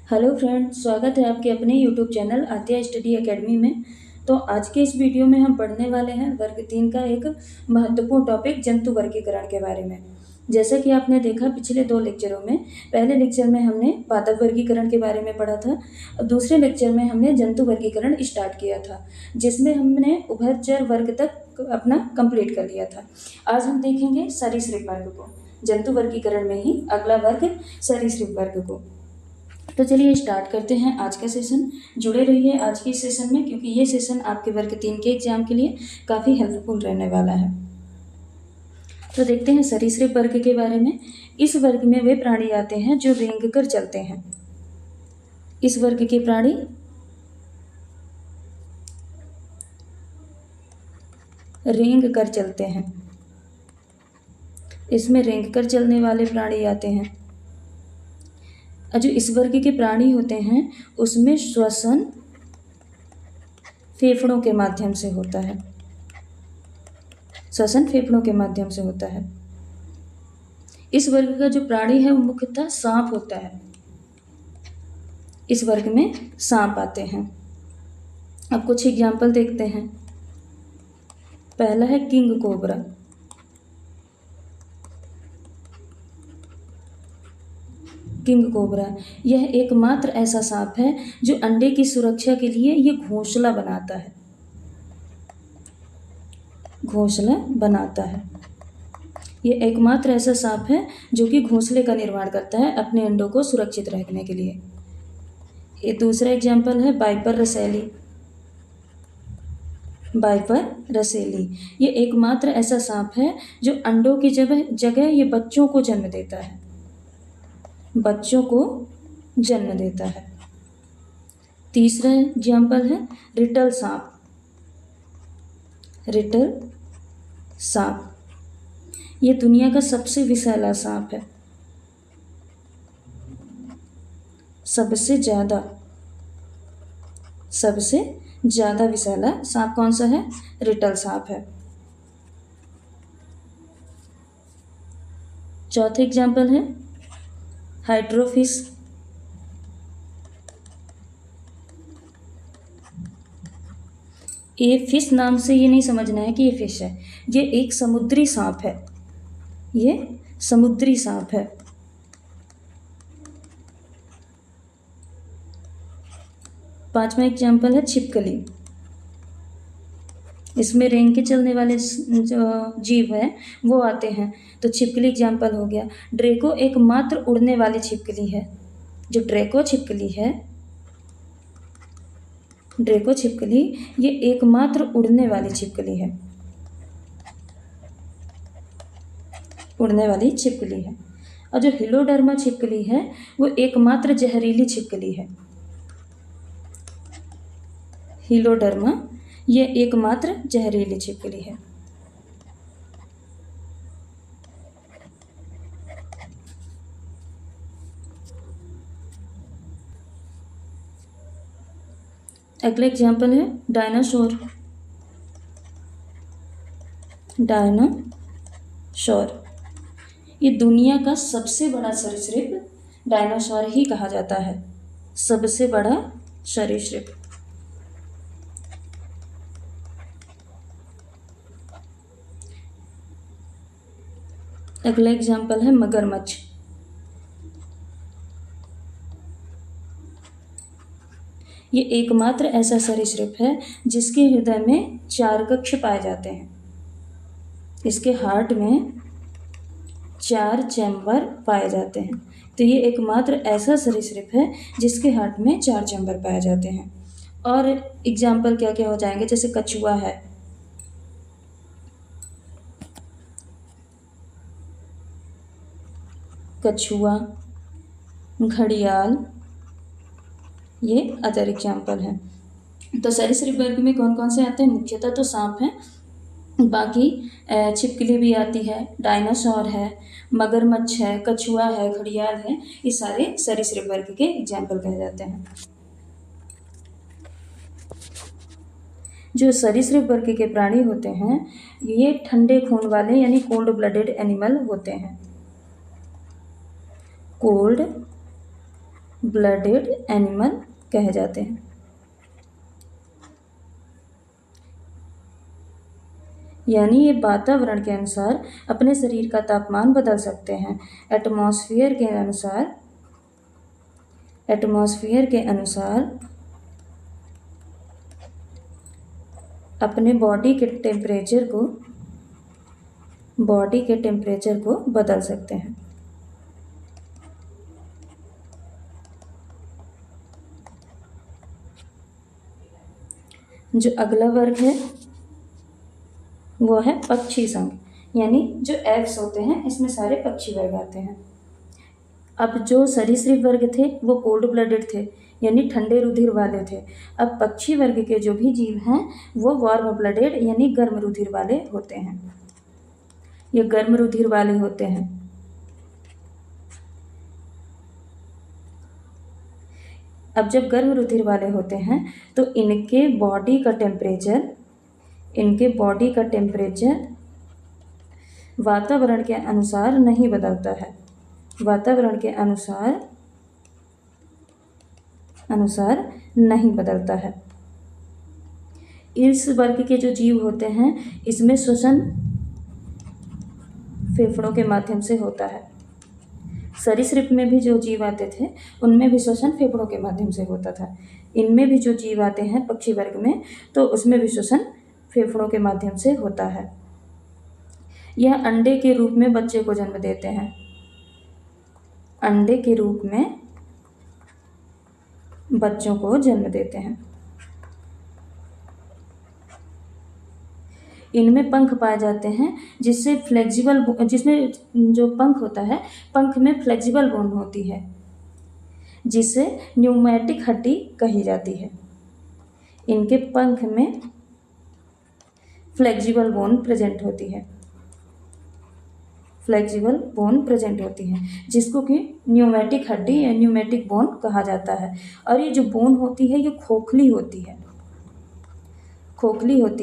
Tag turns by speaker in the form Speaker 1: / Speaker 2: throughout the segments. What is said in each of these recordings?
Speaker 1: Hello friends, स्वागत है आपके अपने यूट्यूब चैनल आत्या स्टडी एकेडमी में। तो आज के इस वीडियो में हम पढ़ने वाले हैं वर्ग 3 का एक महत्वपूर्ण टॉपिक जंतु वर्गीकरण के बारे में। जैसा कि आपने देखा पिछले 2 लेक्चरों में, पहले लेक्चर में हमने पादप वर्गीकरण के बारे में पढ़ा था और दूसरे लेक्चर में हमने जंतु वर्गीकरण स्टार्ट किया था, जिसमें हमने उभयचर वर्ग तक अपना कंप्लीट कर लिया था। आज हम देखेंगे सरीसृप वर्ग को, जंतु वर्गीकरण में ही अगला वर्ग सरीसृप वर्ग को। तो चलिए स्टार्ट करते हैं आज का सेशन। जुड़े रहिए आज के सेशन में, क्योंकि ये सेशन आपके वर्ग 3 के एग्जाम के लिए काफ़ी हेल्पफुल रहने वाला है। तो देखते हैं सरीसृप वर्ग के बारे में। इस वर्ग में वे प्राणी आते हैं जो रेंग कर चलते हैं। इस वर्ग के प्राणी रेंग कर चलते हैं। इसमें रेंग कर चलने वाले प्राणी आते हैं। जो इस वर्ग के प्राणी होते हैं उसमें श्वसन फेफड़ों के माध्यम से होता है। श्वसन फेफड़ों के माध्यम से होता है। इस वर्ग का जो प्राणी है वो मुख्यतः सांप होता है। इस वर्ग में सांप आते हैं। अब कुछ एग्जाम्पल देखते हैं। पहला है किंग कोबरा। किंग कोबरा यह एकमात्र ऐसा सांप है जो अंडे की सुरक्षा के लिए ये घोंसला बनाता है। घोंसला बनाता है। ये एकमात्र ऐसा सांप है जो कि घोंसले का निर्माण करता है अपने अंडों को सुरक्षित रखने के लिए। ये दूसरा एग्जाम्पल है वाइपर रसेली। वाइपर रसेली ये एकमात्र ऐसा सांप है जो अंडों की जगह ये बच्चों को जन्म देता है। बच्चों को जन्म देता है। तीसरा एग्जाम्पल है रिटल सांप। रिटल सांप ये दुनिया का सबसे विषैला सांप है। सबसे ज़्यादा विषैला सांप कौन सा है? रिटल सांप है। चौथा एग्जाम्पल है हाइड्रोफिश। ये फिश नाम से ये नहीं समझना है कि ये फिश है, ये एक समुद्री सांप है। ये समुद्री सांप है। पांचवा एग्जाम्पल है छिपकली। इसमें रेंग के चलने वाले जो जीव है वो आते हैं, तो छिपकली एग्जाम्पल हो गया। ड्रैको एकमात्र उड़ने वाली छिपकली है। जो ड्रैको छिपकली है, ड्रैको छिपकली ये एकमात्र उड़ने वाली छिपकली है। उड़ने वाली छिपकली है। और जो हिलोडर्मा छिपकली है वो एकमात्र जहरीली छिपकली है। हिलोडर्मा ये एकमात्र जहरीली छिपकली है। अगला एग्जाम्पल है डायनासोर। डायनासोर ये दुनिया का सबसे बड़ा सरीसृप डायनासोर ही कहा जाता है। सबसे बड़ा सरीसृप। अगला एग्जाम्पल है मगरमच्छ। ये एकमात्र ऐसा सरीसृप है जिसके हृदय में 4 कक्ष पाए जाते हैं। इसके हार्ट में 4 चैम्बर पाए जाते हैं। तो ये एकमात्र ऐसा सरीसृप है जिसके हार्ट में 4 चैम्बर पाए जाते हैं। और एग्जाम्पल क्या क्या हो जाएंगे, जैसे कछुआ है। कछुआ, घड़ियाल, ये अदर एग्जाम्पल हैं। तो सरीसृप वर्ग में कौन कौन से आते हैं? मुख्यतः तो सांप हैं, बाकी छिपकली भी आती है, डायनासोर है, मगरमच्छ है, कछुआ है, घड़ियाल है। ये सारे सरीसृप वर्ग के एग्जाम्पल कहे जाते हैं। जो सरीसृप वर्ग के प्राणी होते हैं ये ठंडे खून वाले यानी कोल्ड ब्लडेड एनिमल होते हैं। कोल्ड ब्लडेड एनिमल कहे जाते हैं। यानी ये वातावरण के अनुसार अपने शरीर का तापमान बदल सकते हैं। एटमॉस्फेयर के अनुसार अपने बॉडी के टेम्परेचर को बदल सकते हैं। जो अगला वर्ग है वो है पक्षी संघ, यानी जो एग्स होते हैं इसमें सारे पक्षी वर्ग आते हैं। अब जो सरीसृप वर्ग थे वो कोल्ड ब्लडेड थे, यानी ठंडे रुधिर वाले थे। अब पक्षी वर्ग के जो भी जीव हैं वो वार्म ब्लडेड यानी गर्म रुधिर वाले होते हैं। ये गर्म रुधिर वाले होते हैं। अब जब गर्म रुधिर वाले होते हैं तो इनके बॉडी का टेम्परेचर वातावरण के अनुसार नहीं बदलता है। वातावरण के अनुसार नहीं बदलता है। इस वर्ग के जो जीव होते हैं इसमें श्वसन फेफड़ों के माध्यम से होता है। सरीसृप में भी जो जीव आते थे उनमें भी श्वसन फेफड़ों के माध्यम से होता था। इनमें भी जो जीव आते हैं पक्षी वर्ग में तो उसमें भी श्वसन फेफड़ों के माध्यम से होता है। यह अंडे के रूप में बच्चे को जन्म देते हैं। अंडे के रूप में बच्चों को जन्म देते हैं। इनमें पंख पाए जाते हैं जिसमें जो पंख होता है पंख में फ्लेक्सिबल बोन होती है जिसे न्यूमैटिक हड्डी कही जाती है। इनके पंख में फ्लेक्सिबल बोन प्रेजेंट होती है जिसको कि न्यूमैटिक हड्डी या न्यूमैटिक बोन कहा जाता है। और ये जो बोन होती है ये खोखली होती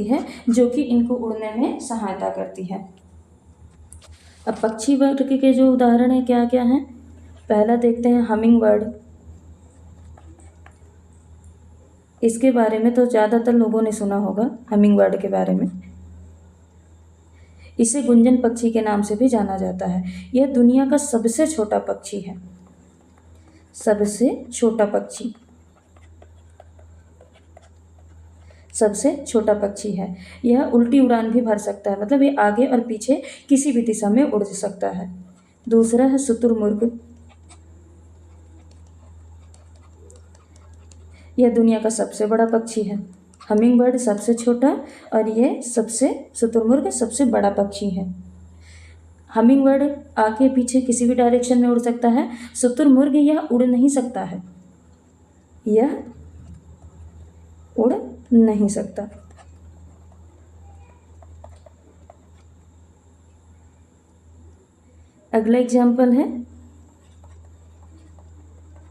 Speaker 1: है जो कि इनको उड़ने में सहायता करती है। अब पक्षी वर्ग के जो उदाहरण हैं क्या क्या हैं, पहला देखते हैं हमिंग बर्ड। इसके बारे में तो ज़्यादातर लोगों ने सुना होगा हमिंग बर्ड के बारे में। इसे गुंजन पक्षी के नाम से भी जाना जाता है। यह दुनिया का सबसे छोटा पक्षी है। सबसे छोटा पक्षी है। यह उल्टी उड़ान भी भर सकता है, मतलब ये आगे और पीछे किसी भी दिशा में उड़ सकता है। दूसरा है शुतुरमुर्ग। यह दुनिया का सबसे बड़ा पक्षी है। हमिंग बर्ड सबसे छोटा और ये शुतुरमुर्ग सबसे बड़ा पक्षी है। हमिंग बर्ड आगे पीछे किसी भी डायरेक्शन में उड़ सकता है। शुतुरमुर्ग यह उड़ नहीं सकता। अगला एग्जाम्पल है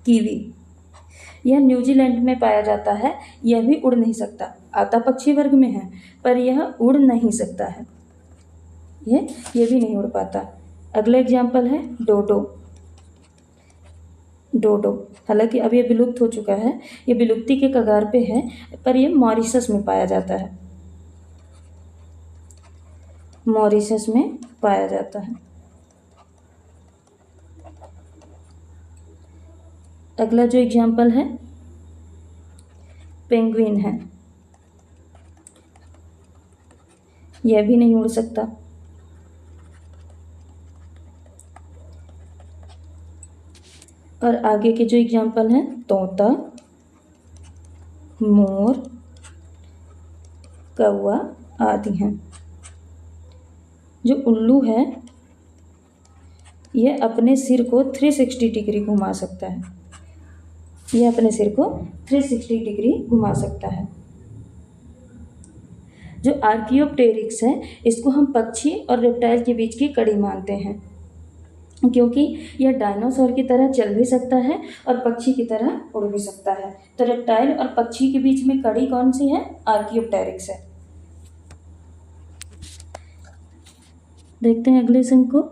Speaker 1: कीवी। यह न्यूजीलैंड में पाया जाता है। यह भी उड़ नहीं सकता, आता पक्षी वर्ग में है पर यह उड़ नहीं सकता है। ये भी नहीं उड़ पाता। अगला एग्जाम्पल है डोडो। हालांकि अब ये विलुप्त हो चुका है, ये विलुप्ति के कगार पे है, पर यह मॉरिशस में पाया जाता है। अगला जो एग्जाम्पल है पेंगुइन है। यह भी नहीं उड़ सकता। और आगे के जो एग्जाम्पल हैं तोता, मोर, कौवा आदि हैं। जो उल्लू है यह अपने सिर को 360 डिग्री घुमा सकता है। जो आर्कियोप्टेरिक्स है इसको हम पक्षी और रेप्टाइल के बीच की कड़ी मानते हैं, क्योंकि यह डायनासोर की तरह चल भी सकता है और पक्षी की तरह उड़ भी सकता है। तो रेप्टाइल और पक्षी के बीच में कड़ी कौन सी है? आर्कियोप्टेरिक्स है। देखते हैं अगले संघ को,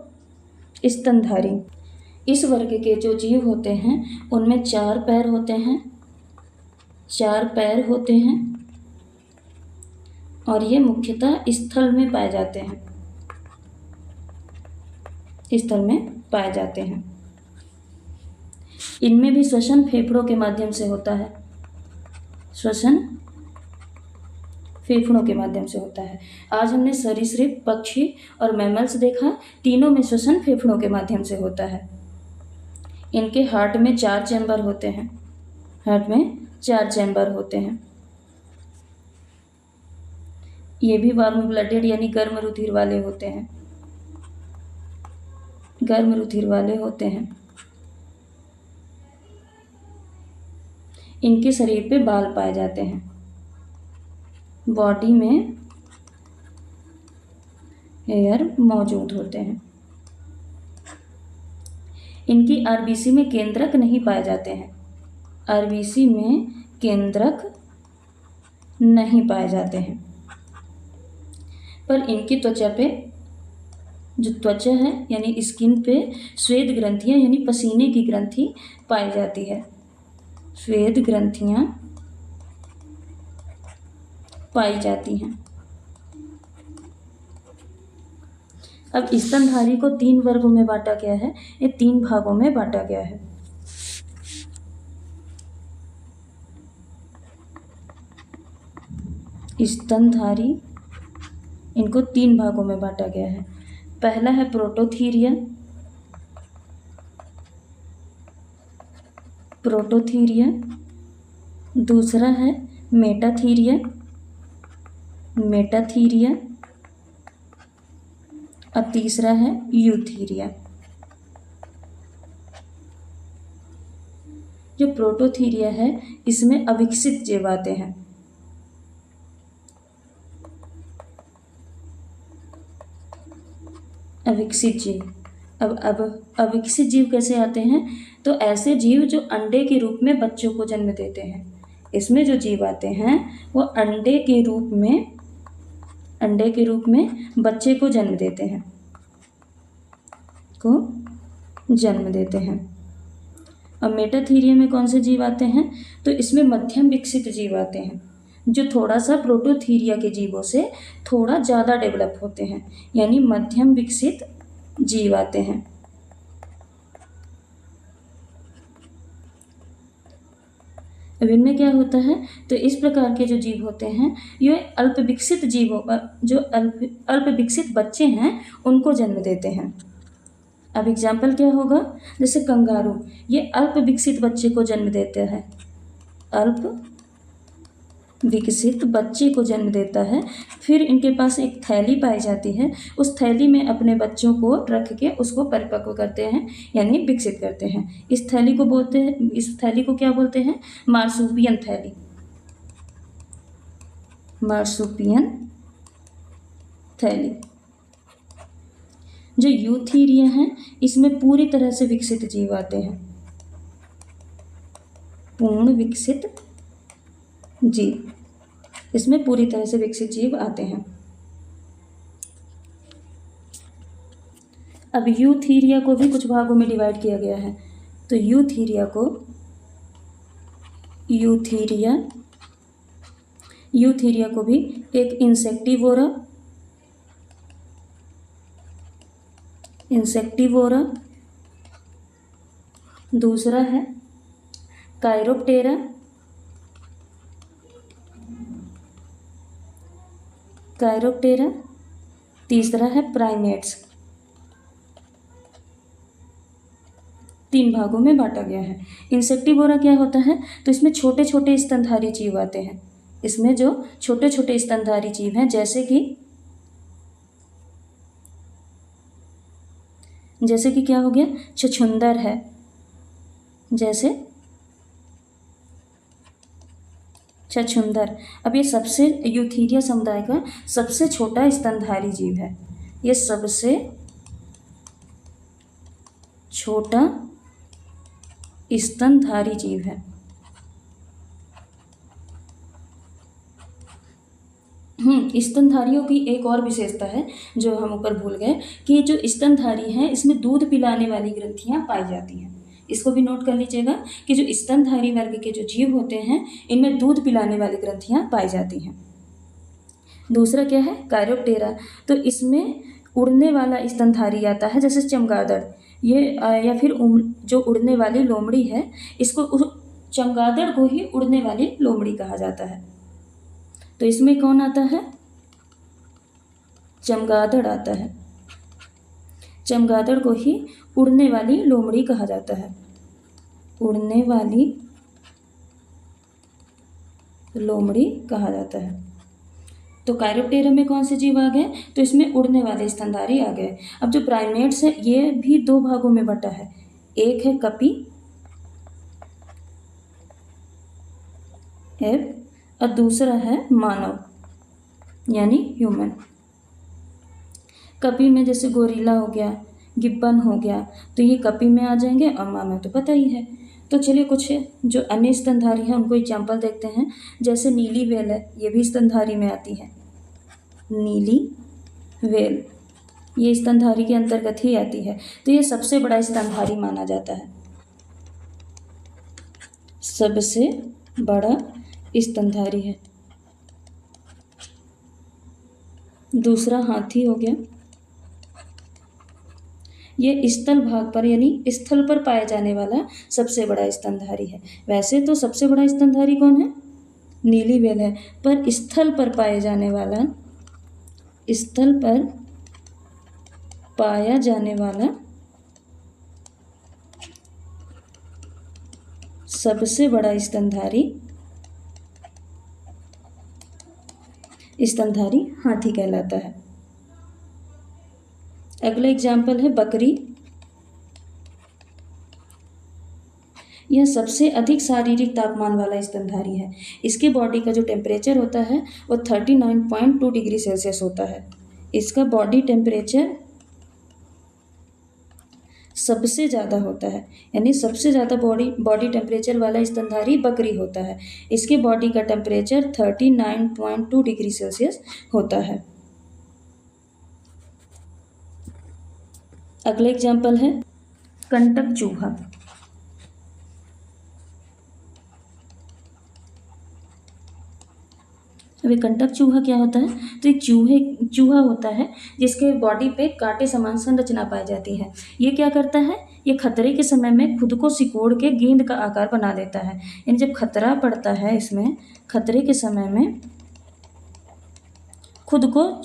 Speaker 1: स्तनधारी। इस वर्ग के जो जीव होते हैं उनमें 4 पैर होते हैं, 4 पैर होते हैं और ये मुख्यतः स्थल में पाए जाते हैं, स्थल में पाए जाते हैं। इनमें भी श्वसन फेफड़ों के माध्यम से होता है, श्वसन फेफड़ों के माध्यम से होता है। आज हमने सरीसृप, पक्षी और मैमल्स देखा, तीनों में श्वसन फेफड़ों के माध्यम से होता है। इनके हार्ट में 4 चैम्बर होते हैं, हार्ट में 4 चैम्बर होते हैं। ये भी वार्म ब्लडेड यानी गर्म रुधिर वाले होते हैं, गर्म रुधिर वाले होते हैं। इनके शरीर पे बाल पाए जाते हैं, बॉडी में हेयर मौजूद होते हैं। इनकी आरबीसी में केंद्रक नहीं पाए जाते हैं, आरबीसी में केंद्रक नहीं पाए जाते हैं। पर इनकी त्वचा पे, जो त्वचा है यानी स्किन पे श्वेत ग्रंथियां यानी पसीने की ग्रंथि पाई जाती है, श्वेत ग्रंथियां पाई जाती हैं। अब स्तनधारी को 3 वर्गों में बांटा गया है, ये 3 भागों में बांटा गया है। स्तनधारी, इनको 3 भागों में बांटा गया है। पहला है प्रोटोथीरिया, प्रोटोथीरिया, दूसरा है मेटाथीरिया, मेटाथीरिया और तीसरा है यूथीरिया। जो प्रोटोथीरिया है इसमें अविकसित जीव आते हैं, अविकसित जीव। अब अविकसित जीव कैसे आते हैं? तो ऐसे जीव जो अंडे के रूप में बच्चों को जन्म देते हैं। इसमें जो जीव आते हैं वो अंडे के रूप में बच्चे को जन्म देते हैं, अब मेटाथीरिया में कौन से जीव आते हैं? तो इसमें मध्यम विकसित जीव आते हैं, जो थोड़ा सा प्रोटोथीरिया के जीवों से थोड़ा ज़्यादा डेवलप होते हैं, यानी मध्यम विकसित जीव आते हैं। अब इनमें क्या होता है? तो इस प्रकार के जो जीव होते हैं ये अल्प विकसित जीवों, जो अल्प विकसित बच्चे हैं उनको जन्म देते हैं। अब एग्जाम्पल क्या होगा? जैसे कंगारू, ये अल्प विकसित बच्चे को जन्म देता है, अल्प विकसित बच्चे को जन्म देता है। फिर इनके पास एक थैली पाई जाती है, उस थैली में अपने बच्चों को रख के उसको परिपक्व करते हैं यानी विकसित करते हैं। इस थैली को क्या बोलते हैं? मार्सुपियन थैली, मार्सुपियन थैली। जो यूथीरिया है इसमें पूरी तरह से विकसित जीव आते हैं, पूर्ण विकसित जीव, इसमें पूरी तरह से विकसित जीव आते हैं। अब यूथीरिया को भी कुछ भागों में डिवाइड किया गया है। तो यूथीरिया को भी एक इंसेक्टिवोरा, दूसरा है कायरोप्टेरा, तीसरा है प्राइमेट्स। 3 भागों में बांटा गया है। इंसेक्टिवोरा क्या होता है? तो इसमें छोटे छोटे स्तनधारी जीव आते हैं। इसमें जो छोटे छोटे स्तनधारी जीव हैं जैसे कि क्या हो गया? छछूंदर है, जैसे छछूंदर। अब ये सबसे यूथीरिया समुदाय का सबसे छोटा स्तनधारी जीव है, ये सबसे छोटा स्तनधारी जीव है। स्तनधारियों की एक और विशेषता है जो हम ऊपर भूल गए, कि जो स्तनधारी हैं इसमें दूध पिलाने वाली ग्रंथियां पाई जाती हैं। इसको भी नोट कर लीजिएगा कि जो स्तनधारी वर्ग के जो जीव होते हैं इनमें दूध पिलाने वाली ग्रंथियां पाई जाती हैं। दूसरा क्या है, कायरोप्टेरा। तो इसमें उड़ने वाला स्तनधारी आता है, जैसे चमगादड़, ये या फिर जो उड़ने वाली लोमड़ी है, इसको चमगादड़ को ही उड़ने वाली लोमड़ी कहा जाता है। तो इसमें कौन आता है, चमगादड़ आता है। चमगादड़ को ही उड़ने वाली लोमड़ी कहा जाता है, उड़ने वाली लोमड़ी कहा जाता है। तो कायरोप्टेरा में कौन से जीव आ गए, तो इसमें उड़ने वाले स्तनधारी आ गए। अब जो प्राइमेट्स है ये भी दो भागों में बटा है, एक है कपी एप और दूसरा है मानव यानी ह्यूमन। कपी में जैसे गोरिल्ला हो गया, गिब्बन हो गया, तो ये कपी में आ जाएंगे, और मानव तो पता ही है। तो चलिए कुछ जो अन्य स्तनधारी हैं उनको एग्जाम्पल देखते हैं। जैसे नीली व्हेल है, ये भी स्तनधारी में आती है, नीली व्हेल ये स्तनधारी के अंतर्गत ही आती है। तो ये सबसे बड़ा स्तनधारी माना जाता है, सबसे बड़ा स्तनधारी है। दूसरा हाथी हो गया, ये स्थल भाग पर यानी स्थल पर पाया जाने वाला सबसे बड़ा स्तनधारी है। वैसे तो सबसे बड़ा स्तनधारी कौन है, नीली व्हेल है, पर स्थल पर पाए जाने वाला, स्थल पर पाया जाने वाला सबसे बड़ा स्तनधारी हाथी कहलाता है। अगला एग्जाम्पल है बकरी। यह सबसे अधिक शारीरिक तापमान वाला स्तनधारी है। इसके बॉडी का जो टेम्परेचर होता है वो 39.2 डिग्री सेल्सियस होता है। इसका बॉडी टेम्परेचर सबसे ज़्यादा होता है, यानी सबसे ज़्यादा बॉडी टेम्परेचर वाला स्तनधारी बकरी होता है। इसके बॉडी का टेम्परेचर 39.2 डिग्री सेल्सियस होता है। अगला एग्जाम्पल है कंटक चूहा। अभी कंटक चूहा क्या होता है, तो एक चूहा होता है जिसके बॉडी पे कांटे समान संरचना पाई जाती है। ये क्या करता है, ये खतरे के समय में खुद को सिकोड़ के गेंद का आकार बना लेता है। यानी जब खतरा पड़ता है इसमें, खतरे के समय में खुद को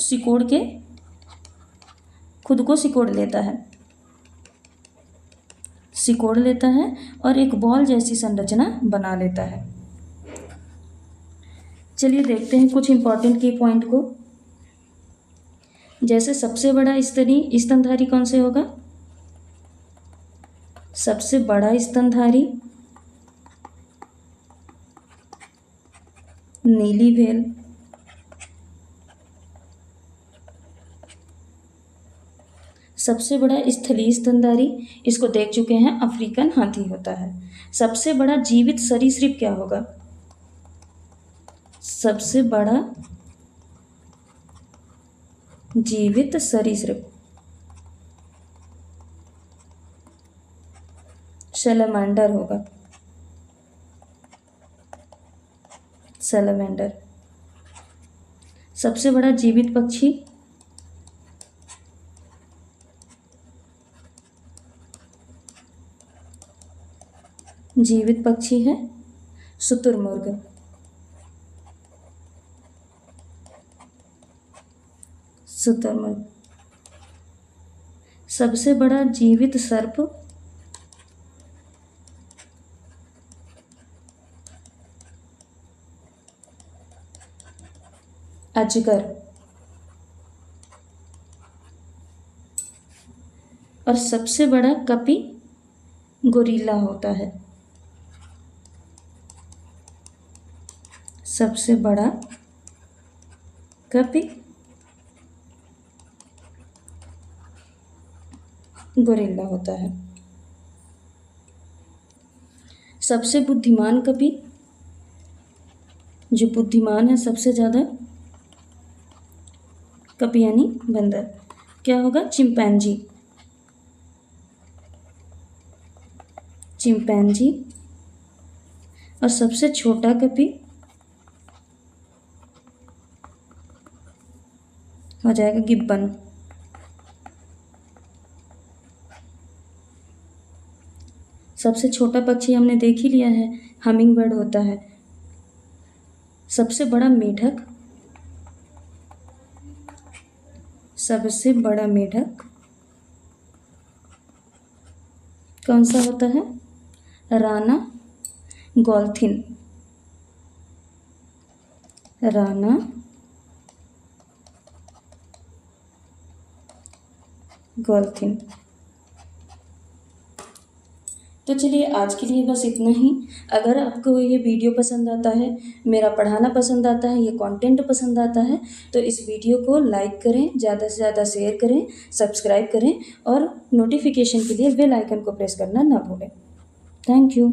Speaker 1: सिकोड़ लेता है और एक बॉल जैसी संरचना बना लेता है। चलिए देखते हैं कुछ इंपॉर्टेंट की पॉइंट को। जैसे सबसे बड़ा स्तनधारी कौन से होगा, सबसे बड़ा स्तनधारी नीली व्हेल। सबसे बड़ा स्थलीय स्तनधारी, इसको देख चुके हैं, अफ्रीकन हाथी होता है। सबसे बड़ा जीवित सरीसृप क्या होगा, सबसे बड़ा जीवित सरीसृप सैलमांडर होगा, सैलमांडर। सबसे बड़ा जीवित पक्षी है शुतुरमुर्ग। सबसे बड़ा जीवित सर्प अजगर। और सबसे बड़ा कपी गोरिल्ला होता है। सबसे बड़ा कपी गोरिल्ला होता है। सबसे बुद्धिमान कपी, जो बुद्धिमान है सबसे ज़्यादा, कपी यानी बंदर। क्या होगा? चिंपैंजी। चिंपैंजी। और सबसे छोटा कपी हो जाएगा गिब्बन। सबसे छोटा पक्षी हमने देख ही लिया है, हमिंग बर्ड होता है। सबसे बड़ा मेढक, सबसे बड़ा मेढक कौन सा होता है? राना गॉल्थिन। राना गॉल्थिन। तो चलिए आज के लिए बस इतना ही। अगर आपको ये वीडियो पसंद आता है, मेरा पढ़ाना पसंद आता है, ये कंटेंट पसंद आता है, तो इस वीडियो को लाइक करें, ज़्यादा से ज़्यादा शेयर करें, सब्सक्राइब करें और नोटिफिकेशन के लिए बेल आइकन को प्रेस करना ना भूलें। Thank you.